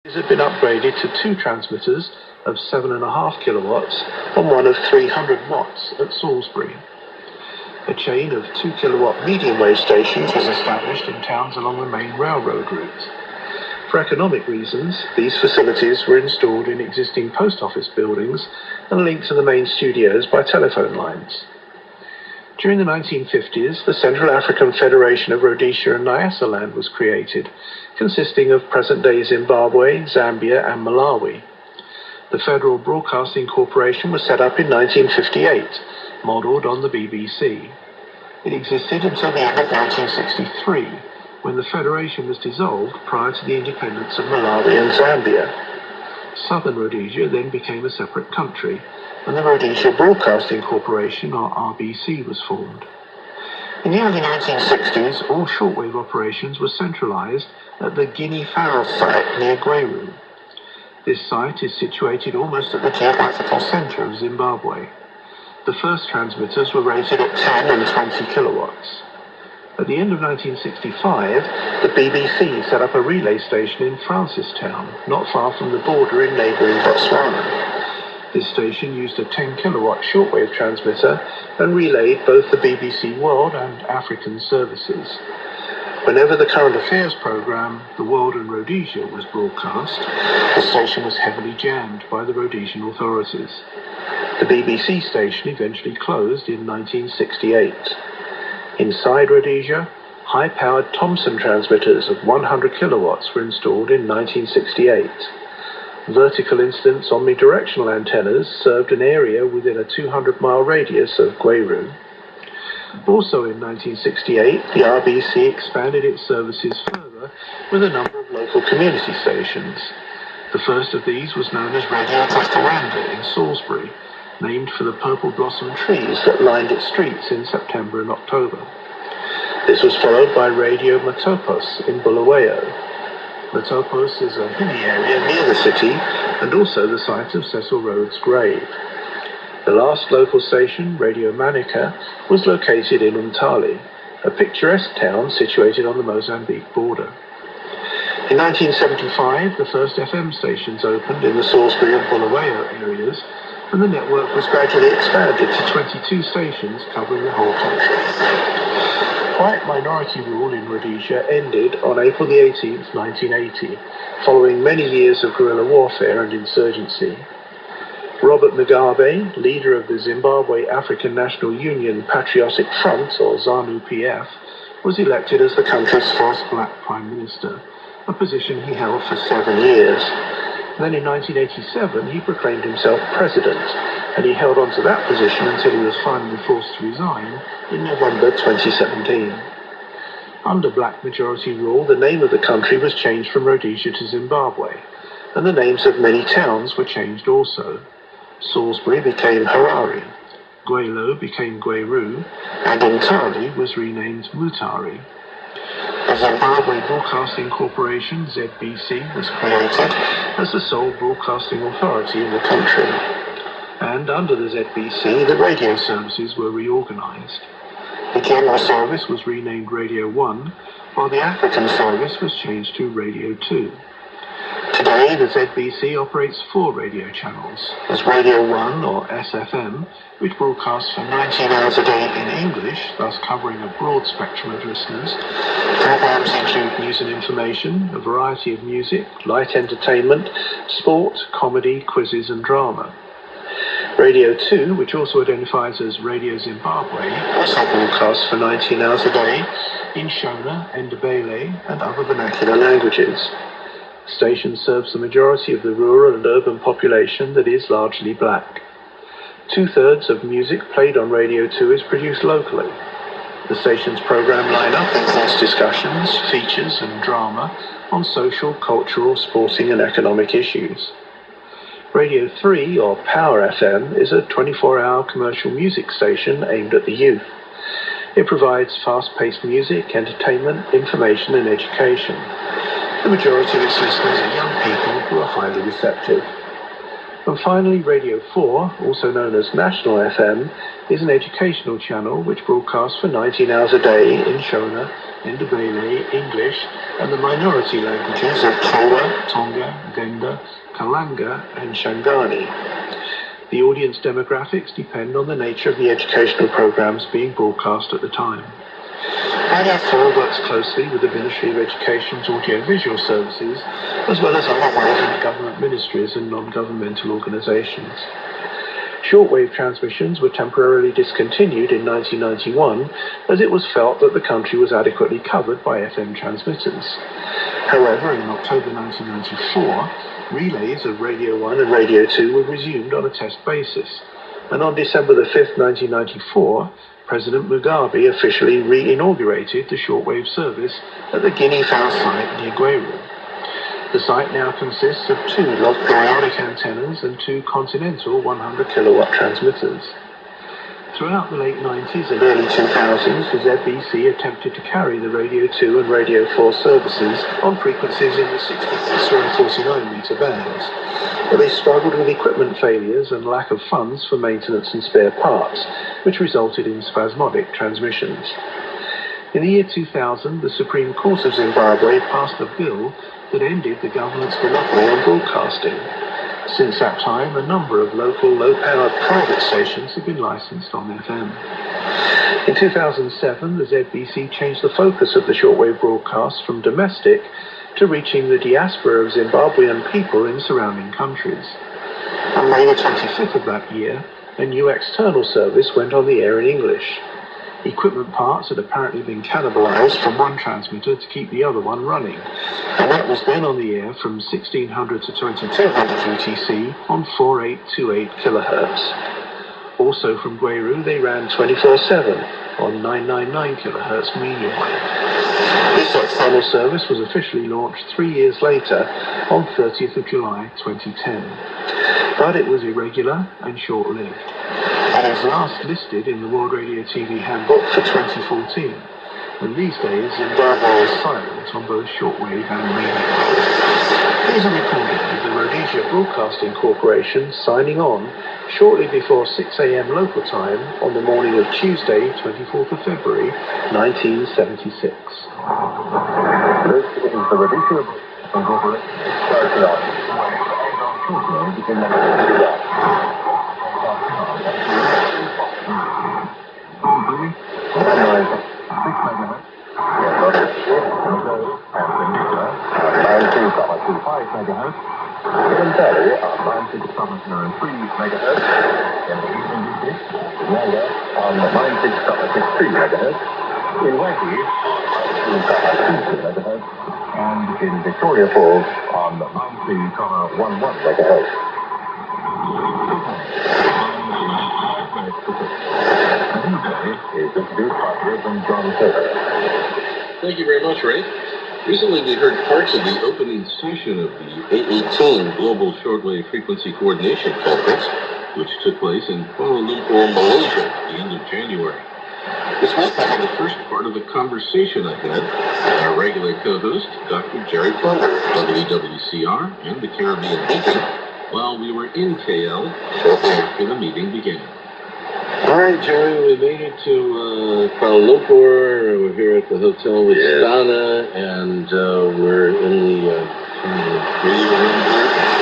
These had been upgraded to 2 transmitters of 7.5 kilowatts and one of 300 watts at Salisbury. A chain of 2 kilowatt medium wave stations was established in towns along the main railroad route. For economic reasons, these facilities were installed in existing post office buildings and linked to the main studios by telephone lines. During the 1950s, the Central African Federation of Rhodesia and Nyasaland was created, consisting of present-day Zimbabwe, Zambia and Malawi. The Federal Broadcasting Corporation was set up in 1958, modelled on the BBC. It existed until the end of 1963, when the Federation was dissolved prior to the independence of Malawi and Zambia. Southern Rhodesia then became a separate country, and the Rhodesia Broadcasting Corporation, or RBC, was formed. In the early 1960s, all shortwave operations were centralised at the Guinea Fowl site near Gweru. This site is situated almost at the geographical centre of Zimbabwe. The first transmitters were rated at 10 and 20 kilowatts. At the end of 1965, the BBC set up a relay station in Francistown, not far from the border in neighbouring Botswana. This station used a 10 kilowatt shortwave transmitter and relayed both the BBC World and African services. Whenever the current affairs programme, The World in Rhodesia, was broadcast, the station was heavily jammed by the Rhodesian authorities. The BBC station eventually closed in 1968. Inside Rhodesia, high-powered Thomson transmitters of 100 kilowatts were installed in 1968. Vertical incidence omnidirectional antennas served an area within a 200-mile radius of Gweru. Also in 1968, the RBC expanded its services further with a number of local community stations. The first of these was known as Radio Tascaranda in Salisbury, named for the purple blossom trees that lined its streets in September and October. This was followed by Radio Matopos in Bulawayo. Matopos is a hilly area near the city and also the site of Cecil Rhodes' grave. The last local station, Radio Manica, was located in Umtali, a picturesque town situated on the Mozambique border. In 1975, the first FM stations opened in the Salisbury and Bulawayo areas, and the network was gradually expanded to 22 stations covering the whole country. Quiet minority rule in Rhodesia ended on April 18, 1980, following many years of guerrilla warfare and insurgency. Robert Mugabe, leader of the Zimbabwe African National Union Patriotic Front, or ZANU-PF, was elected as the country's first black prime minister, a position he held for 7 years. Then in 1987, he proclaimed himself president, and he held on to that position until he was finally forced to resign in November 2017. Under black majority rule, the name of the country was changed from Rhodesia to Zimbabwe, and the names of many towns were changed also. Salisbury became Harare, Gwelo became Gweru, and Umtali was renamed Mutare. The Zimbabwe Broadcasting Corporation, ZBC, was created as the sole broadcasting authority in the country. And under the ZBC, the radio services were reorganized. The general service was renamed Radio 1, while the African service was changed to Radio 2. Today, the ZBC operates 4 radio channels. There's Radio 1, or SFM, which broadcasts for 19 hours a day in English, thus covering a broad spectrum of listeners. Programs include news and information, a variety of music, light entertainment, sport, comedy, quizzes and drama. Radio 2, which also identifies as Radio Zimbabwe, also broadcasts for 19 hours a day in Shona, Ndebele and other vernacular languages. The station serves the majority of the rural and urban population that is largely black. 2/3 of music played on Radio 2 is produced locally. The station's program lineup includes discussions, features and drama on social, cultural, sporting and economic issues. Radio 3, or Power FM, is a 24-hour commercial music station aimed at the youth. It provides fast-paced music, entertainment, information and education. The majority of its listeners are young people who are highly receptive. And finally, Radio 4, also known as National FM, is an educational channel which broadcasts for 19 hours a day in Shona, Ndebele, English, and the minority languages of Tola, Tonga, Denda, Kalanga, and Shangani. The audience demographics depend on the nature of the educational programs being broadcast at the time. Radio 4 works closely with the Ministry of Education's audiovisual services, as well as other relevant government ministries and non-governmental organisations. Shortwave transmissions were temporarily discontinued in 1991, as it was felt that the country was adequately covered by FM transmitters. However, in October 1994, relays of Radio 1 and Radio 2 were resumed on a test basis, and on December the 5th, 1994, President Mugabe officially re-inaugurated the shortwave service at the Guinea-Fowl site near Gweru. The site now consists of 2 periodic antennas and 2 continental 100 kilowatt transmitters. Throughout the late 90s and early 2000s, the ZBC attempted to carry the Radio 2 and Radio 4 services on frequencies in the 66 and 49 meter bands, but they struggled with equipment failures and lack of funds for maintenance and spare parts, which resulted in spasmodic transmissions. In the year 2000, the Supreme Court of Zimbabwe passed a bill that ended the government's monopoly on broadcasting. Since that time, a number of local, low-powered private stations have been licensed on FM. In 2007, the ZBC changed the focus of the shortwave broadcasts from domestic to reaching the diaspora of Zimbabwean people in surrounding countries. On May the 25th of that year, a new external service went on the air in English. Equipment parts had apparently been cannibalized from one transmitter to keep the other one running, and that was then on the air from 1600 to 2200 UTC on 4828 kHz. Also from Gweru, they ran 24/7 on 999 kHz medium wave. This external service was officially launched 3 years later on 30th of July 2010, but it was irregular and short-lived, and is last listed in the World Radio TV Handbook for 2014. And these days, Zimbabwe is silent on both shortwave and radio. Here's a recording of the Rhodesia Broadcasting Corporation signing on shortly before 6 a.m. local time on the morning of Tuesday, 24th of February, 1976. This is the Rhodesia Corporation starting off. In Delhi on 96.93 MHz, in the Eastern District, Nanga on 96.63 MHz, in Wangi on 92.2 MHz, and in Victoria Falls on 93.11 MHz. The new day is introduced by Reverend John Taylor. Thank you very much, Ray. Recently, we heard parts of the opening session of the A18 Global Shortwave Frequency Coordination Conference, which took place in Kuala Lumpur, Malaysia at the end of January. This month, I had the first part of a conversation I had with our regular co-host, Dr. Jerry Plummer, WWCR and the Caribbean Meeting, while we were in KL shortly after the meeting began. All right, Jerry, we made it to Kuala Lumpur. We're here at the Hotel Istana, and we're in the radio room here.